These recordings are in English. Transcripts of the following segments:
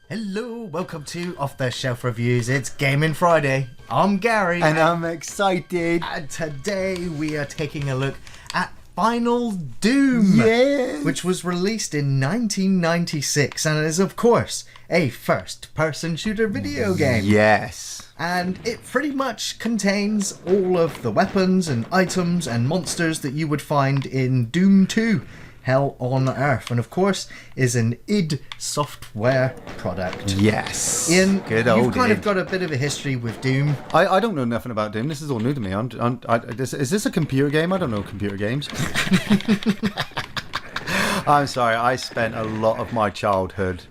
Hello, welcome to Off the Shelf Reviews. It's Gaming Friday. I'm Gary. And I'm excited. And today we are taking a look at Final Doom. Yes. Which was released in 1996 and is, of course, a first-person shooter video game. Yes. And it pretty much contains all of the weapons and items and monsters that you would find in Doom 2. Hell on Earth, and of course is an id Software product. Yes. Ian, good old you've kind id. of got a bit of a history with Doom. I don't know nothing about Doom. This is all new to me. Is this a computer game? I don't know computer games. I'm sorry. I spent a lot of my childhood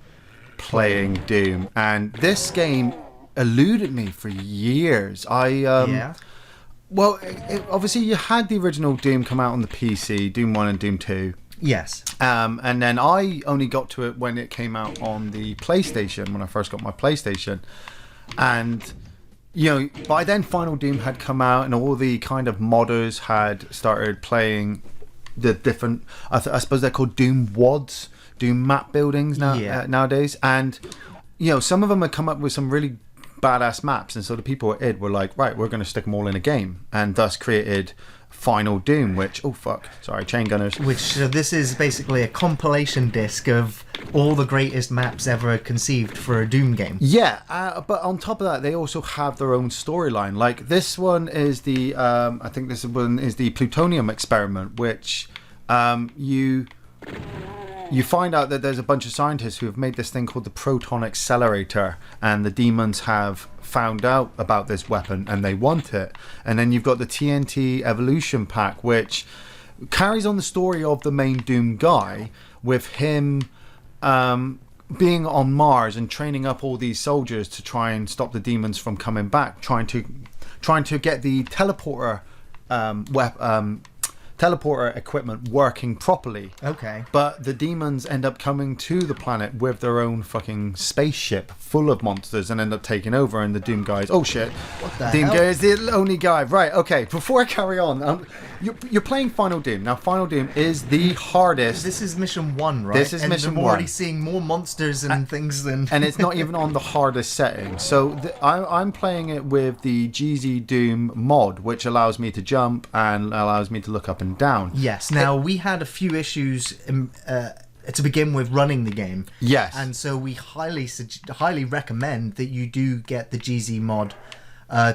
playing Doom, and this game eluded me for years. Yeah. Well, obviously you had the original Doom come out on the PC, Doom 1 and Doom 2. Yes. And then I only got to it when it came out on the PlayStation, when I first got my PlayStation. And, you know, by then Final Doom had come out and all the kind of modders had started playing the different, I suppose they're called Doom WODs, Doom map buildings nowadays. And, you know, some of them had come up with some really badass maps. And so the people at id were like, right, we're going to stick them all in a game. And thus created Final Doom, which, chain gunners. This is basically a compilation disc of all the greatest maps ever conceived for a Doom game. Yeah, but on top of that, they also have their own storyline. Like this one is the, I think this one is the plutonium experiment, which you find out that there's a bunch of scientists who have made this thing called the proton accelerator, and the demons have found out about this weapon and they want it. And then you've got the TNT evolution pack, which carries on the story of the main Doom guy, with him being on Mars and training up all these soldiers to try and stop the demons from coming back, trying to get the teleporter teleporter equipment working properly. Okay. But the demons end up coming to the planet with their own fucking spaceship full of monsters and end up taking over, and the Doom guys, oh shit, what the Doom hell? guy is the only guy. Right, okay, before I carry on, you're playing Final Doom. Now, Final Doom is the hardest. This is mission 1, right? This is mission I'm 1. already seeing more monsters and things than... And it's not even on the hardest setting. So I'm playing it with the GZ Doom mod, which allows me to jump and allows me to look up and down. Yes. Now, we had a few issues to begin with running the game. Yes. And so we highly recommend that you do get the GZ mod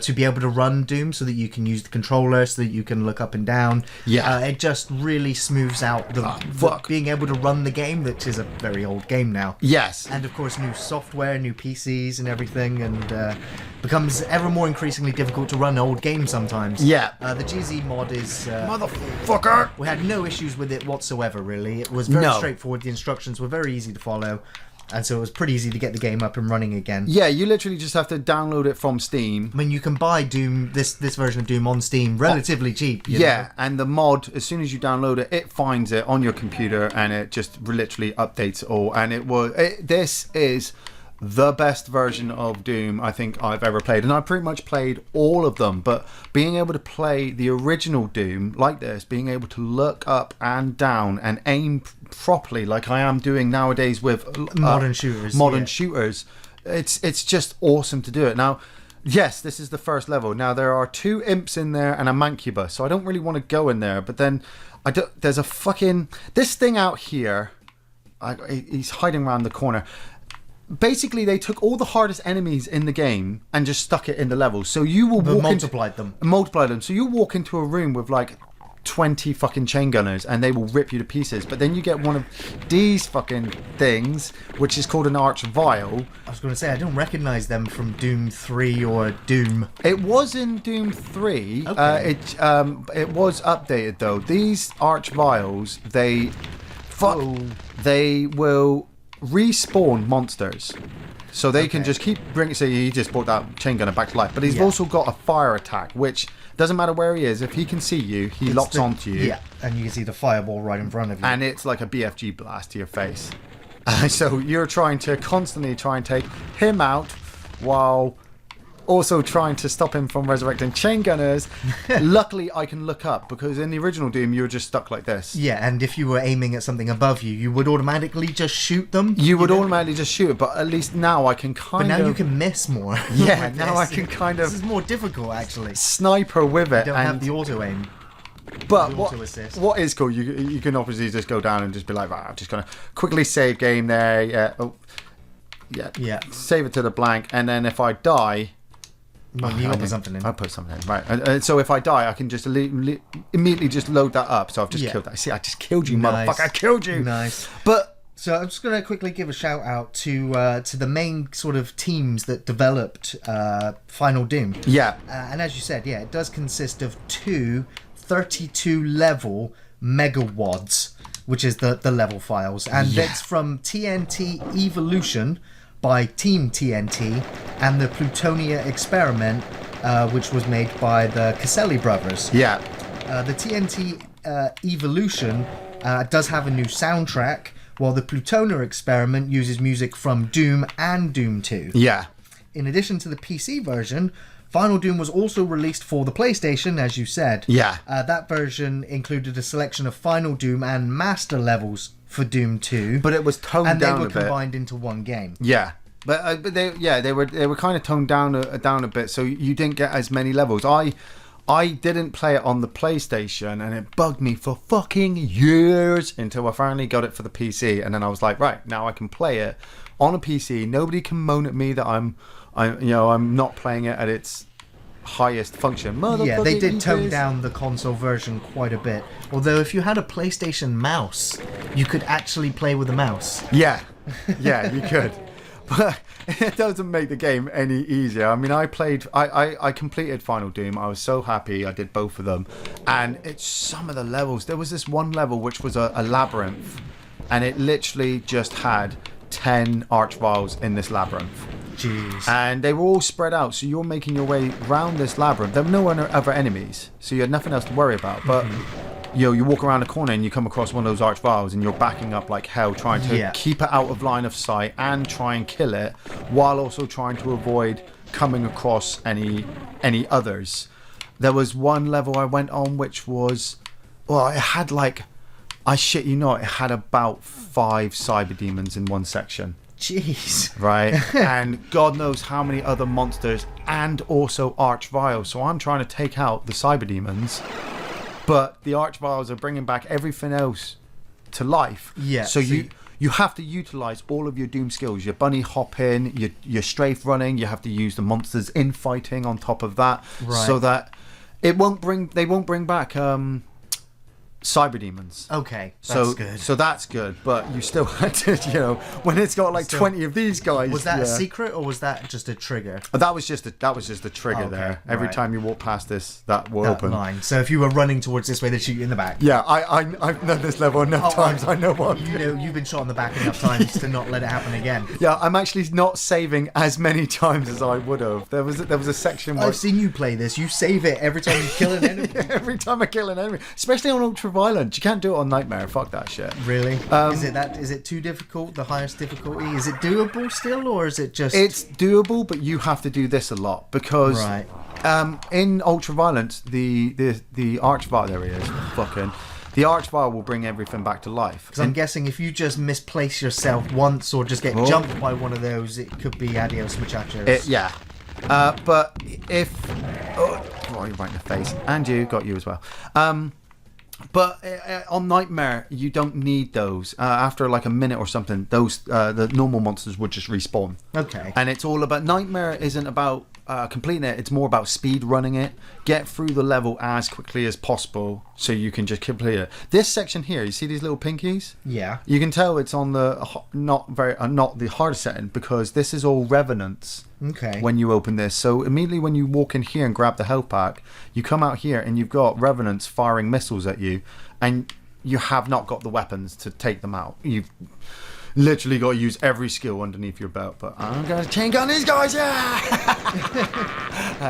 to be able to run Doom, so that you can use the controller, so that you can look up and down. Yeah. It just really smooths out the being able to run the game, which is a very old game now. Yes. And of course, new software, new PCs and everything, and becomes ever more increasingly difficult to run old games sometimes. Yeah. The GZ mod is... Motherfucker! We had no issues with it whatsoever, really. It was very straightforward. The instructions were very easy to follow. And so it was pretty easy to get the game up and running again. Yeah, you literally just have to download it from Steam. I mean, you can buy Doom, this version of Doom on Steam relatively cheap. You know? And the mod, as soon as you download it, it finds it on your computer and it just literally updates it all. And this is the best version of Doom I think I've ever played, and I pretty much played all of them. But being able to play the original Doom like this, being able to look up and down and aim properly like I am doing nowadays with modern shooters, it's just awesome to do it. Now, yes, this is the first level. Now there are 2 imps in there and a mancubus, so I don't really want to go in there. But then there's a fucking this thing out here. He's hiding around the corner. Basically, they took all the hardest enemies in the game and just stuck it in the levels. So you will multiplied them. So you walk into a room with like 20 fucking chain gunners and they will rip you to pieces. But then you get one of these fucking things, which is called an arch vial. I was going to say, I don't recognize them from Doom 3 or Doom. It was in Doom 3. Okay. It was updated though. These arch vials, they will respawn monsters, so they can just keep bringing. So he just brought that chain gunner back to life, but he's also got a fire attack, which doesn't matter where he is. If he can see you, he locks onto you. Yeah, and you can see the fireball right in front of you, and it's like a BFG blast to your face. So you're trying to constantly try and take him out while also trying to stop him from resurrecting chain gunners. Luckily, I can look up, because in the original Doom, you were just stuck like this. Yeah, and if you were aiming at something above you, you would automatically just shoot them. You would automatically just shoot it, but at least now I can kind But of... now you can miss more. Yeah, with now this. I can kind This of is more difficult, actually. sniper with it. You don't have the auto aim. But the auto assist. what is cool, you can obviously just go down and just be like, right, I'm just going to quickly save game there. Yeah. Oh, yeah. Save it to the blank. And then if I die... Well, you put something in. I'll put something in, right. And so if I die, I can just immediately just load that up. So I've just killed that. See, I just killed you, Nice. motherfucker. I killed you. Nice. But... So I'm just going to quickly give a shout out to the main sort of teams that developed Final Doom. Yeah. And as you said, yeah, it does consist of two 32 level megawads, which is the level files. And it's from TNT Evolution by Team TNT and the Plutonia Experiment, which was made by the Caselli brothers. Yeah. The TNT Evolution does have a new soundtrack, while the Plutonia Experiment uses music from Doom and Doom 2. Yeah. In addition to the PC version, Final Doom was also released for the PlayStation, as you said. Yeah. That version included a selection of Final Doom and Master levels for Doom 2. But it was toned and down they a were bit. combined into one game. Yeah. But they were kind of toned down a bit, so you didn't get as many levels. I didn't play it on the PlayStation, and it bugged me for fucking years until I finally got it for the PC, and then I was like, right, now I can play it on a PC. Nobody can moan at me that I'm not playing it at its highest function. Yeah, they did tone down the console version quite a bit. Although if you had a PlayStation mouse, you could actually play with a mouse. Yeah, you could. But it doesn't make the game any easier. I mean, I completed Final Doom. I was so happy I did both of them. And it's some of the levels. There was this one level which was a labyrinth. And it literally just had 10 archviles in this labyrinth. Jeez. And they were all spread out. So you're making your way round this labyrinth. There were no other enemies. So you had nothing else to worry about. But... you walk around a corner and you come across one of those archviles and you're backing up like hell trying to keep it out of line of sight and try and kill it, while also trying to avoid coming across any others. There was one level I went on which was, well, it had like, I shit you not, it had about 5 cyber demons in one section. Jeez. Right? And God knows how many other monsters and also archviles. So I'm trying to take out the cyber demons, but the archviles are bringing back everything else to life. Yeah. So you have to utilize all of your Doom skills. Your bunny hopping, your strafe running. You have to use the monsters in fighting on top of that, so that they won't bring back cyber demons. Okay, that's good. So that's good, but you still had to, when it's got like 20 of these guys. Was that a secret or was that just a trigger? That was just a trigger there. Every time you walk past this, that will open. Line. So if you were running towards this way, they'd shoot you in the back. Yeah, I've done this level enough times. I know what. You've been shot in the back enough times to not let it happen again. Yeah, I'm actually not saving as many times as I would have. There was a section where I've seen you play this. You save it every time you kill an enemy. Every time I kill an enemy, especially on ultra violent. You can't do it on Nightmare. Fuck that shit. Really? Is it too difficult? The highest difficulty? Is it doable still, or is it just? It's doable, but you have to do this a lot because in ultra violent, the archvile there he is. Fucking. The archvile will bring everything back to life. Because I'm guessing if you just misplace yourself once or just get jumped by one of those, it could be adios muchachos. But if... Oh, you're right in the face. And you, got you as well. But on Nightmare, you don't need those. After like a minute or something, those the normal monsters would just respawn. Okay. And it's all about... Nightmare isn't about completing it. It's more about speed running it. Get through the level as quickly as possible so you can just complete it. This section here, you see these little pinkies? Yeah. You can tell it's on the not the hardest setting because this is all revenants. Okay. When you open this, so immediately when you walk in here and grab the health pack, you come out here and you've got revenants firing missiles at you, and you have not got the weapons to take them out. You've literally got to use every skill underneath your belt. But I'm gonna chain gun these guys, yeah.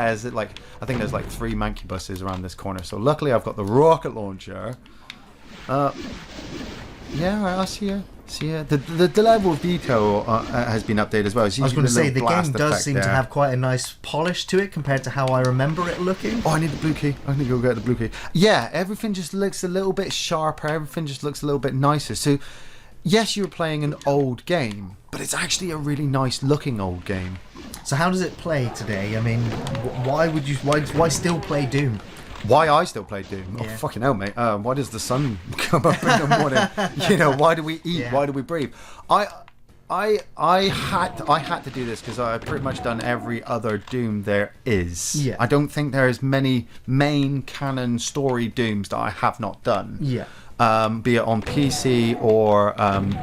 Is it like I think there's like 3 mancubuses around this corner. So luckily I've got the rocket launcher. Yeah, right, I see it. See it. The level of detail has been updated as well. So I was going to say, the game does effect seem there. to have quite a nice polish to it compared to how I remember it looking. Oh, I need the blue key. I need to go get the blue key. Yeah, everything just looks a little bit sharper. Everything just looks a little bit nicer. So, yes, you're playing an old game, but it's actually a really nice looking old game. So how does it play today? I mean, why still play Doom? Why I still play Doom? Yeah. Oh, fucking hell, mate. Why does the sun come up in the morning? You know, why do we eat? Yeah. Why do we breathe? I had to do this because I've pretty much done every other Doom there is. Yeah. I don't think there's many main canon story Dooms that I have not done. Yeah. Be it on PC or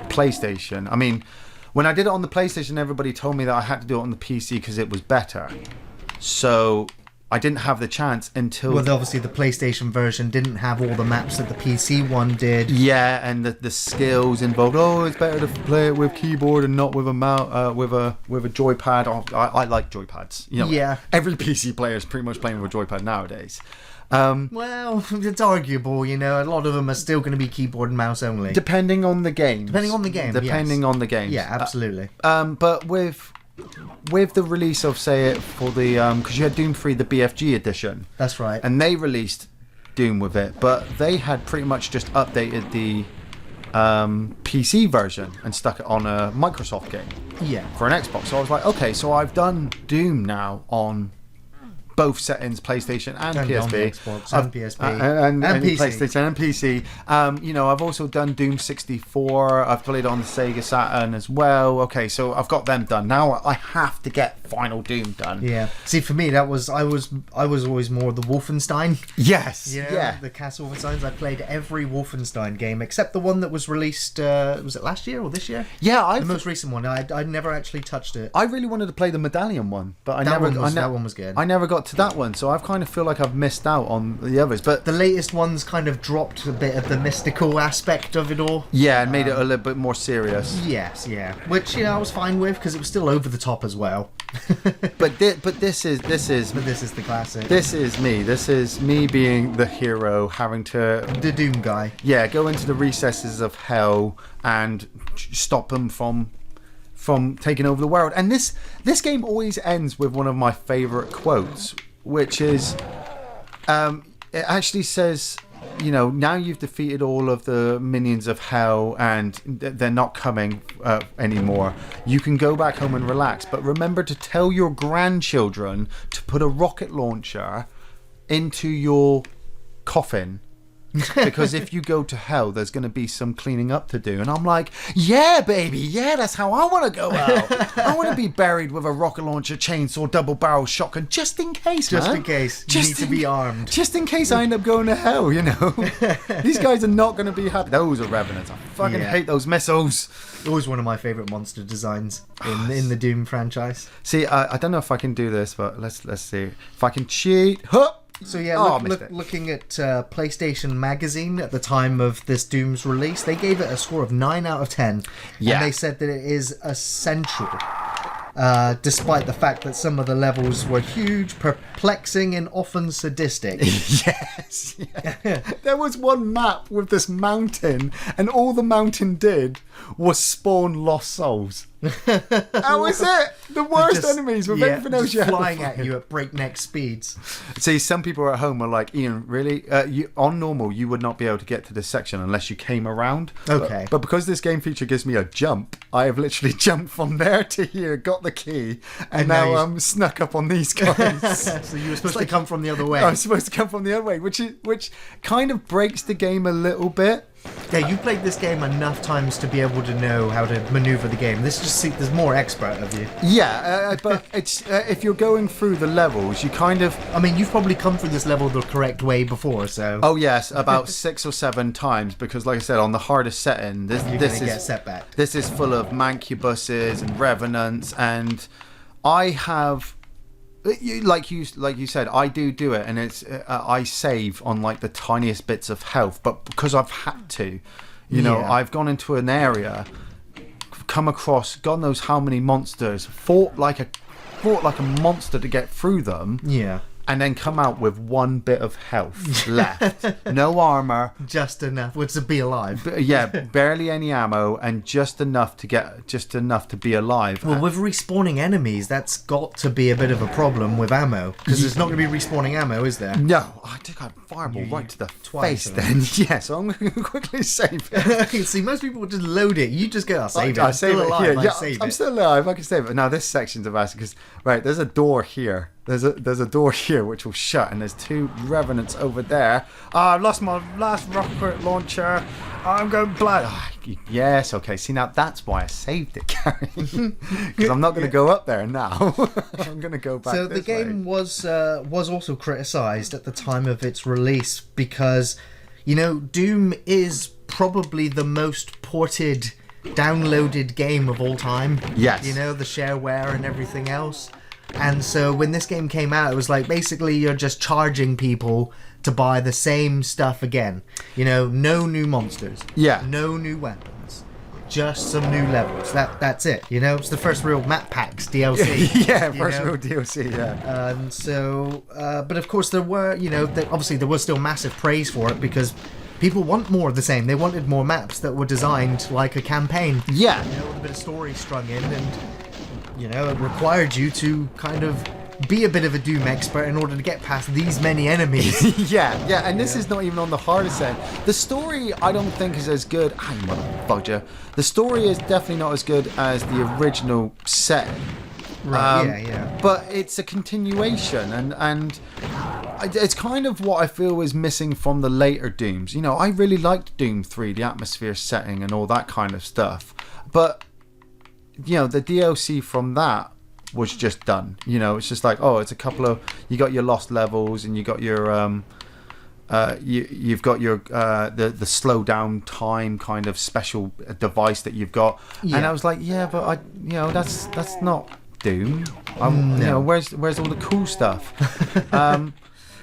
PlayStation. I mean, when I did it on the PlayStation, everybody told me that I had to do it on the PC because it was better. So I didn't have the chance until... Well, obviously the PlayStation version didn't have all the maps that the PC one did. Yeah, and the skills involved. Oh, it's better to play it with keyboard and not with a mouse, with a joypad. Oh, I like joypads. You know, Yeah. Every PC player is pretty much playing with a joypad nowadays. Well, it's arguable, you know. A lot of them are still going to be keyboard and mouse only. Depending on the game. Depending on the game, Depending yes. on the game. Yeah, absolutely. But with the release of, say it, for the... Because you had Doom 3, the BFG edition. That's right. And they released Doom with it, but they had pretty much just updated the PC version and stuck it on a Microsoft game Yeah. for an Xbox. So I was like, okay, so I've done Doom now on both settings, PlayStation and And PSP. on the Xbox and PSP. And PC. PlayStation and PC. You know, I've also done Doom 64. I've played it on the Sega Saturn as well. Okay, so I've got them done. Now I have to get Final Doom done. Yeah. See, for me, that was I was always more the Wolfenstein. Yes. You know, Yeah. the Castle Wolfensteins. I played every Wolfenstein game except the one that was released. Was it last year or this year? Yeah, The most recent one. I never actually touched it. I really wanted to play the Medallion one, but That one was good. I never got to that one, so I kind of feel like I've missed out on the others. But The latest ones kind of dropped a bit of the mystical aspect of it all. yeah, and made it a little bit more serious. Yes, yeah. Which, you know, I was fine with because it was still over the top as well. But this is But this is the classic. this is me. This is me being the hero, having to The Doom guy. go into the recesses of hell and stop them from taking over the world. And this game always ends with one of my favorite quotes, which is it actually says, you know, now you've defeated all of the minions of hell and they're not coming anymore. You can go back home and relax, but remember to tell your grandchildren to put a rocket launcher into your coffin. Because if you go to hell, there's going to be some cleaning up to do. And I'm like, yeah, baby, yeah, that's how I want to go out. I want to be buried with a rocket launcher, chainsaw, double barrel shotgun, just in case, Just man. in case. You need to be armed. Just in case I end up going to hell, you know. These guys are not going to be happy. Those are revenants. I fucking Yeah. hate those missiles. Always one of my favourite monster designs in the Doom franchise. See, I don't know if I can do this, but let's see. If I can cheat. Huh! So yeah, Oh, I missed it. looking at PlayStation Magazine at the time of this Doom's release, they gave it a score of 9 out of 10. Yeah. And they said that it is essential. Despite the fact that some of the levels were huge, perplexing, and often sadistic. Yes. Yeah. There was one map with this mountain, and all the mountain did was spawn lost souls. That was it. The worst Just- enemies with yeah, everything else just you had to flying fight. at you at breakneck speeds. See, some people at home are like, Ian, really? On normal, you would not be able to get to this section unless you came around. Okay. But because this game feature gives me a jump, I have literally jumped from there to here, got the key, and now now you- I'm snuck up on these guys. So you were supposed to come from the other way. I'm supposed to come from the other way, which kind of breaks the game a little bit. Yeah, you played this game enough times to be able to know how to maneuver the game. There's more expert of you. Yeah, but it's if you're going through the levels, you kind of... I mean, you've probably come through this level the correct way before, so Oh yes, about 6 or 7 times, because like I said, on the hardest setting, you're this gonna get is set back. this is full of mancubuses and revenants, and I have... Like you said, I do it, and it's I save on like the tiniest bits of health, but because I've had to, you know, Yeah. I've gone into an area, come across God knows how many monsters, fought like a monster to get through them, Yeah. and then come out with 1 bit of health left. No armor. Just enough. Well, to be alive. Yeah, barely any ammo, and just enough to be alive. Well, with respawning enemies, that's got to be a bit of a problem with ammo. Because there's not going to be respawning ammo, is there? No, I think I fireball right to the twice, face then. Yeah, so I'm going to quickly save it. See, most people would just load it. You just go, I'll save it. I save it. Alive, Yeah, save I'm it. still alive. I can save it. Now, this section's of acid because, right, there's a door here. There's a door here which will shut, and there's 2 revenants over there. I've lost my last rocket launcher. I'm going blind. Yes, okay. See, now that's why I saved it, Gary. Because I'm not going to go up there now. I'm going to go back. So the this game way. was also criticised at the time of its release because, you know, Doom is probably the most ported, downloaded game of all time. Yes. You know, the shareware and everything else. And so when this game came out, it was like basically you're just charging people to buy the same stuff again. You know, no new monsters. Yeah. No new weapons. Just some new levels. That's it. You know, it's the first real map packs DLC. Yeah, first real DLC, yeah. So, but of course there were, you know, obviously there was still massive praise for it because people want more of the same. They wanted more maps that were designed like a campaign. Yeah. You know, with a bit of story strung in, and you know, it required you to kind of be a bit of a Doom expert in order to get past these many enemies. yeah, and this is not even on the hardest end. The story, I don't think, is as good. I motherfucker. The story is definitely not as good as the original setting. Right, yeah. But it's a continuation, and it's kind of what I feel is missing from the later Dooms. You know, I really liked Doom 3, the atmosphere setting and all that kind of stuff. But you know, the DLC from that was just done. You know, it's just like, oh, it's a couple of, you got your lost levels, and you got your you've got your the slow down time kind of special device that you've got. Yeah. And I was like, yeah, but that's not Doom. You know, where's all the cool stuff?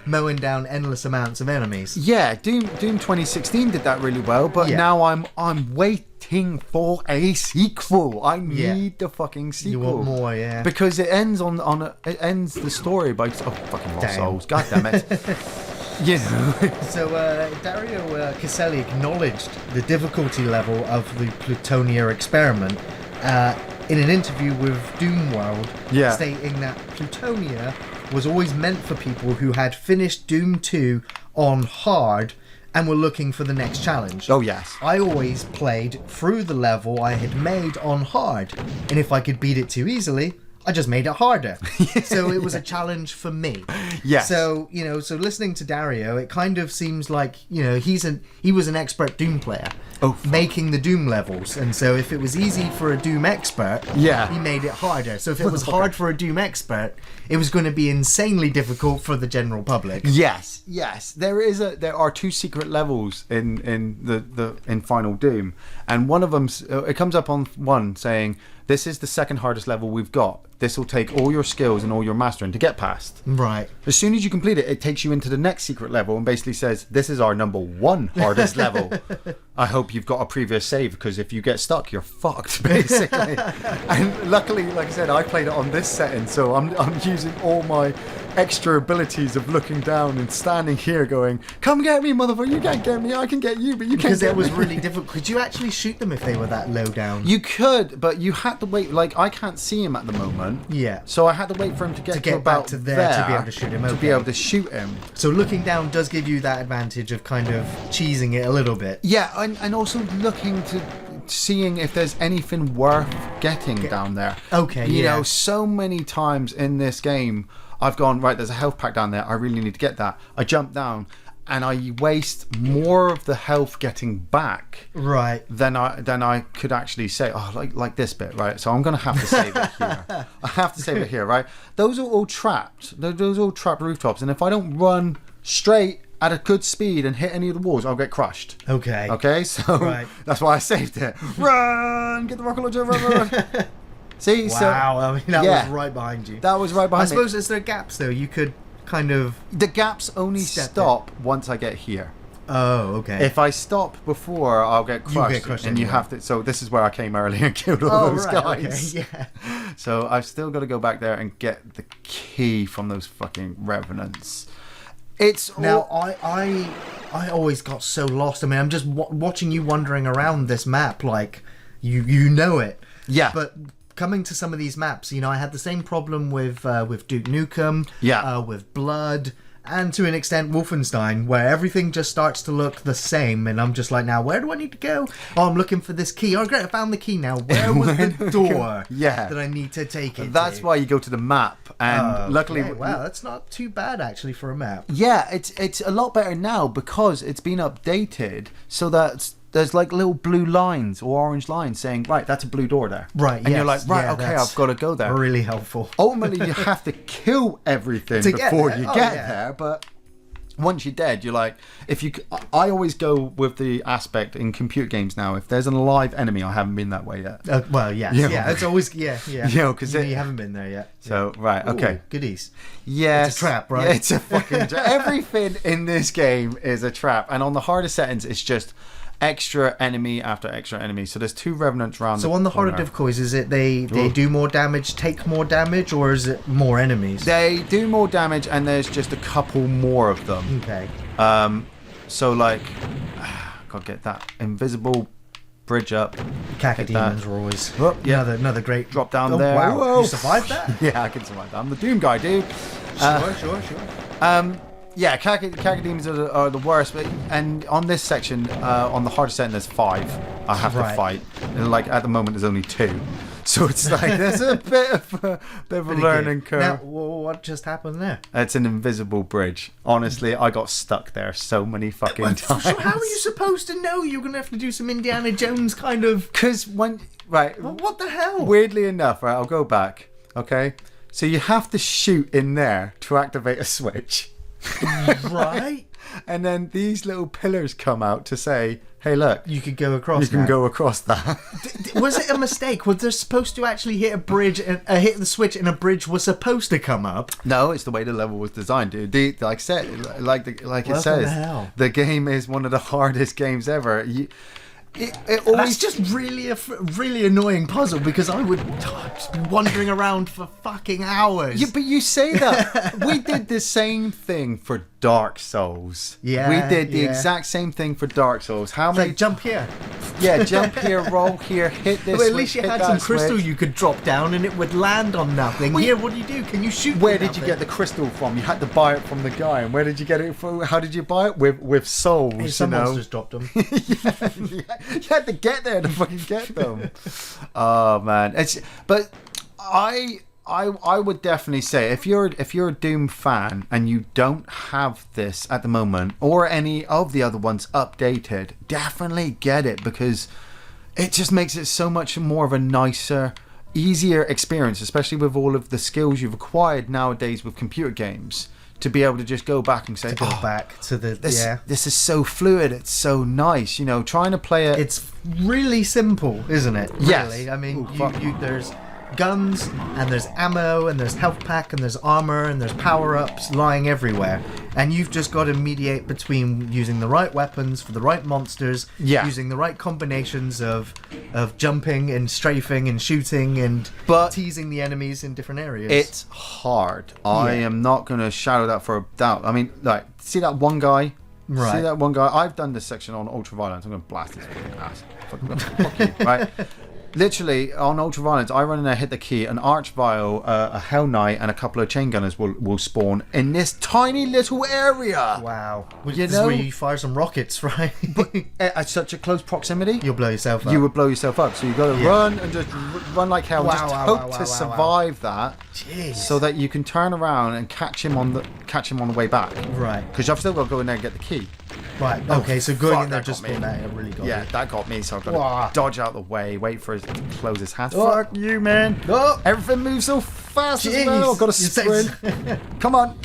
Mowing down endless amounts of enemies. Yeah, Doom 2016 did that really well, but now I'm waiting for a sequel. I need the fucking sequel. You want more, yeah. Because it ends it ends the story by fucking Lost Souls. God damn it. You know. So Dario Caselli acknowledged the difficulty level of the Plutonia experiment in an interview with Doom World, stating that Plutonia was always meant for people who had finished Doom 2 on hard and were looking for the next challenge. Oh, yes. I always played through the level I had made on hard, and if I could beat it too easily, I just made it harder. So it was a challenge for me. Yes. So, you know, so listening to Dario, it kind of seems like, you know, he was an expert Doom player. Making the Doom levels. And so if it was easy for a Doom expert, he made it harder. So if it was hard for a Doom expert, it was going to be insanely difficult for the general public. Yes. There are 2 secret levels in Final Doom, and one of them, it comes up on one saying, this is the second hardest level we've got. This will take all your skills and all your mastering to get past. Right. As soon as you complete it, it takes you into the next secret level and basically says, this is our number 1 hardest level. I hope you've got a previous save, because if you get stuck, you're fucked, basically. And luckily, like I said, I played it on this setting, so I'm using all my extra abilities of looking down and standing here going, come get me, motherfucker, you can't get me, I can get you, but you can't get me. Because it was really difficult. Could you actually shoot them if they were that low down? You could, but you had to wait. Like, I can't see him at the moment. Yeah. So I had to wait for him to get back about to there to be able to shoot him. To be able to shoot him. So looking down does give you that advantage of kind of cheesing it a little bit. Yeah, and also looking to seeing if there's anything worth getting down there. Okay, You know, so many times in this game, I've gone, right, there's a health pack down there, I really need to get that. I jump down, and I waste more of the health getting back than I could actually say. Oh, like this bit, right? So I'm going to have to save it here. I have to save it here, right? Those are all trapped. Those are all trapped rooftops, and if I don't run straight at a good speed and hit any of the walls, I'll get crushed. Okay, so that's why I saved it. Run! Get the rocket launcher, run! See, wow, I mean, that was right behind you. That was right behind me. I suppose, is there gaps, though? You could kind of... The gaps only stop once I get here. Oh, okay. If I stop before, I'll get crushed. And you have to. So this is where I came early and killed all those guys. Okay, yeah. So I've still got to go back there and get the key from those fucking revenants. It's now I always got so lost. I mean, I'm just watching you wandering around this map like you know it. Yeah. But coming to some of these maps, I had the same problem with Duke Nukem. Yeah. With Blood. And to an extent, Wolfenstein, where everything just starts to look the same, and I'm just like, now, where do I need to go? Oh, I'm looking for this key. Oh, great, I found the key now. Where was the door that I need to take it That's to? why you go to the map, and luckily... Wow, that's not too bad, actually, for a map. Yeah, it's a lot better now because it's been updated, so that there's like little blue lines or orange lines saying, right, that's a blue door there. Right, and you're like, right, okay, I've got to go there. Really helpful. Ultimately, you have to kill everything before you get there, but once you're dead, you're like, I always go with the aspect in computer games now, if there's an alive enemy, I haven't been that way yet. Well, yeah, it's always, because you haven't been there yet. So, right, okay. Ooh, goodies. Yes. It's a trap, right? Yeah, it's a fucking trap. Everything in this game is a trap, and on the hardest settings, it's just extra enemy after extra enemy. So there's 2 revenants around. So on the harder difficulties, is it they do more damage, take more damage, or is it more enemies? They do more damage, and there's just a couple more of them. Okay. So like, gotta get that invisible bridge up. Cacodemons are always another great drop down there. Wow, whoa. you survived that? Yeah, I can survive that. I'm the Doom guy, dude. Sure. Yeah, cacodemons are the worst, and on this section, on the hardest setting, there's 5 I have to fight. And like at the moment, there's only 2, so it's like there's a bit of a learning curve. Now, what just happened there? It's an invisible bridge. Honestly, I got stuck there so many fucking times. So how are you supposed to know you're gonna have to do some Indiana Jones kind of? Because what the hell? Weirdly enough, right, I'll go back. Okay, so you have to shoot in there to activate a switch. Right. And then these little pillars come out to say, hey, look, you could go across. You can go across that. Was it a mistake? Was they supposed to actually hit a bridge and hit the switch, and a bridge was supposed to come up? No, it's the way the level was designed, dude. It says, the game is one of the hardest games ever. It always That's just really a really annoying puzzle, because I would just be wandering around for fucking hours. Yeah, but you say that. We did the same thing for Dark Souls. Yeah, we did the exact same thing for Dark Souls. How many? Like, jump here. Yeah, jump here, roll here, hit this. Well, at least you had some crystal you could drop down and it would land on nothing. Here, what do? Can you shoot? Where did you get the crystal from? You had to buy it from the guy. And where did you get it from? How did you buy it? With souls. Hey, some monsters dropped them. You had to get there to fucking get them. Oh man, but I would definitely say if you're a Doom fan and you don't have this at the moment or any of the other ones updated, definitely get it, because it just makes it so much more of a nicer, easier experience, especially with all of the skills you've acquired nowadays with computer games, to be able to just go back and say, back to the this is so fluid, it's so nice, trying to play it. It's really simple, isn't it? Really? Yes. I mean, there's guns, and there's ammo, and there's health pack, and there's armor, and there's power-ups lying everywhere, and you've just got to mediate between using the right weapons for the right monsters, using the right combinations of jumping and strafing and shooting and teasing the enemies in different areas. It's hard. I am not going to shadow that for a doubt. I mean, like, see that one guy? Right. See that one guy? I've done this section on Ultraviolence. I'm going to blast his fucking ass. Fuck you, right? Literally, on Ultraviolence, I run in there, hit the key, an Archvile, a Hell Knight, and a couple of Chain Gunners will spawn in this tiny little area. Wow. This is where you fire some rockets, right? But at such a close proximity, you'll blow yourself up. You would blow yourself up. So you've got to run and just run like hell and just hope to survive that. Jeez. So that you can turn around and catch him on the way back. Right. Because I've still got to go in there and get the key. Right, okay, so going in there just for that really got me. That got me, so I've got to dodge out the way, wait for it to close his hands. Fuck you, man. Everything moves so fast as well. I've got to sprint. Come on.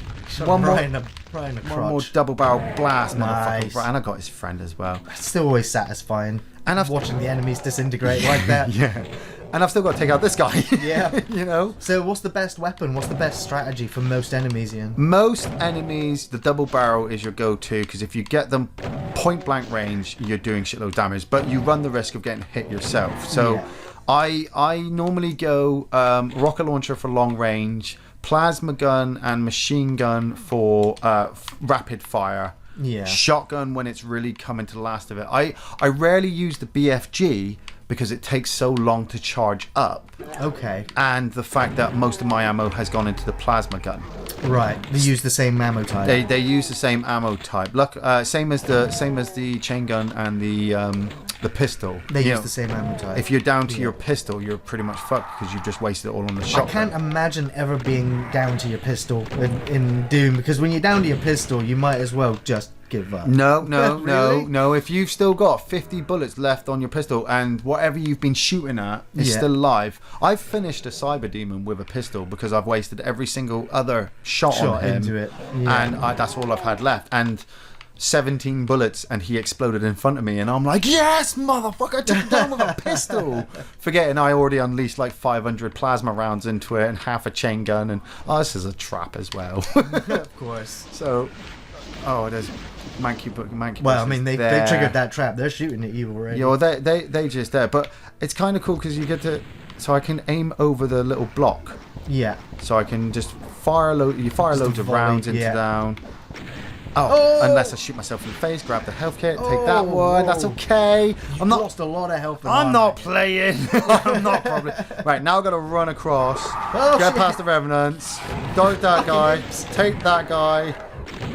One more double barrel blast, motherfucker. And I got his friend as well. It's still always satisfying. And watching the enemies disintegrate like that. Yeah. and I've still got to take out this guy. Yeah. You know. So what's the best weapon? What's the best strategy for most enemies, Ian? Most enemies, the double barrel is your go-to because if you get them point blank range, you're doing shitload of damage, but you run the risk of getting hit yourself. So Yeah. I normally go rocket launcher for long range, plasma gun and machine gun for rapid fire. Yeah. Shotgun when it's really coming to the last of it. I rarely use the BFG because it takes so long to charge up. Okay. And the fact that most of my ammo has gone into the plasma gun. Right. They use the same ammo type. They use the same ammo type. Look, same as the chain gun and the pistol. They You use know, the same ammo type. If you're down to your pistol, you're pretty much fucked because you've just wasted it all on the I shotgun. can't imagine ever being down to your pistol in Doom, because when you're down to your pistol, you might as well just give up. No. Really? If you've still got 50 bullets left on your pistol and whatever you've been shooting at is Yeah. still alive, I've finished a cyber demon with a pistol because I've wasted every single other shot on him into it. Yeah. and that's all I've had left. And 17 bullets and he exploded in front of me and I'm like, yes, motherfucker, I took him down with a pistol. Forgetting I already unleashed like 500 plasma rounds into it and half a chain gun and this is a trap as well. Of course. So, there's manky. Well, I mean, they there. triggered that trap. They're shooting at you already. Yeah, well, they just there, but it's kind of cool because you get to, so I can aim over the little block, Yeah. so I can just fire loads of volley, rounds into yeah. down. Oh! Unless I shoot myself in the face, grab the health kit, take that Oh, one. That's whoa. okay. I'm not. Lost a lot of health. in I'm armor. not playing. I'm not probably. Right, now I've got to run across, Oh, get shit. past the revenants, dodge that guy, take that guy.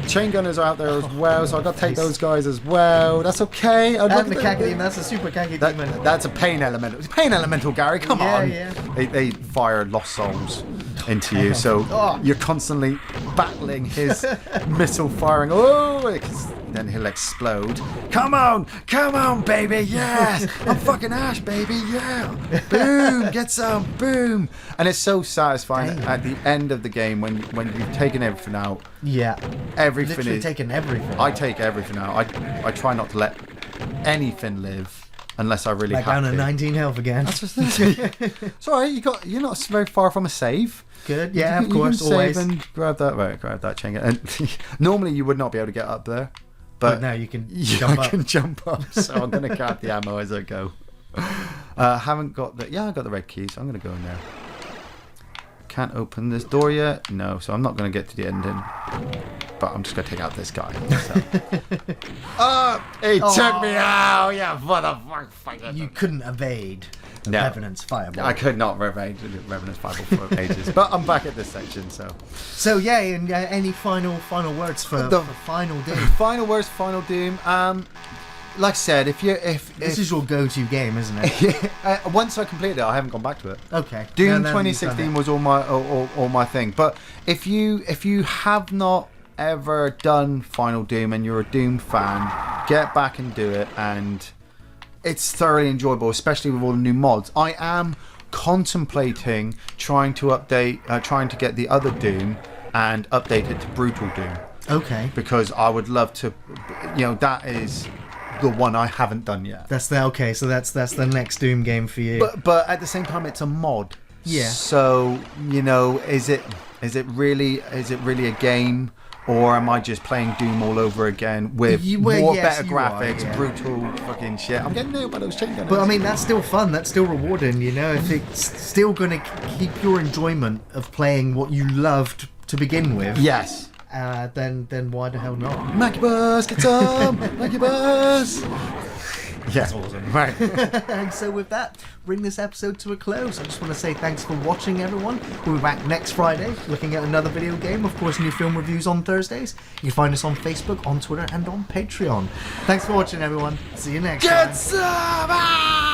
Chain gunners are out there as well, so I've got to take those guys as well. That's okay. And the khaki demon. That's a super khaki demon. That's a pain element. It's pain elemental, Gary. Come Yeah, on. yeah. They fire lost souls into you, so Oh. you're constantly battling his missile firing. Oh, 'cause then he'll explode. Come on, baby. Yes, I'm fucking Ash, baby. Yeah. Boom, get some. Boom. And it's so satisfying Damn. at the end of the game when you've taken everything out. Yeah. Everything Literally is. taking everything. I take everything out. I try not to let anything live unless I really Back have down to. to 19 health again. It's alright, you're not very far from a save. Good. Yeah, You of course. can Always. save and grab that chain. And normally you would not be able to get up there, But now you can yeah, jump I up. can jump up. So I'm gonna grab the ammo as I go. Haven't got the I got the red key, so I'm gonna go in there. Can't open this door yet. No, so I'm not gonna get to the ending. But I'm just gonna take out this guy. So. He took me out. Yeah, motherfucker. You couldn't evade the No. Revenant's fireball. I could not evade Revenant's Bible for ages, but I'm back at this section, so. So yeah, and any final words for Final Doom? Final words, Final Doom. Like I said, if This is your go-to game, isn't it? once I completed it, I haven't gone back to it. Okay. Doom Now that you've 2016 done it. was all my thing. But if you have not ever done Final Doom and you're a Doom fan, get back and do it, and it's thoroughly enjoyable, especially with all the new mods. I am contemplating trying to get the other Doom and update it to Brutal Doom, Okay. because I would love to. That is the one I haven't done yet. That's the next Doom game for you. But at the same time, it's a mod. Yeah. So is it really a game, or am I just playing Doom all over again with better you are, graphics, yeah. brutal fucking shit? I'm getting nailed by those chain gunners. But I mean, that's still fun. That's still rewarding. If it's still going to keep your enjoyment of playing what you loved to begin with, yes. Then why the hell not? Macubus, get some! Macubus! That's awesome. Right. And so with that, bring this episode to a close. I just want to say thanks for watching, everyone. We'll be back next Friday looking at another video game. Of course, new film reviews on Thursdays. You can find us on Facebook, on Twitter, and on Patreon. Thanks for watching, everyone. See you next time. Get some!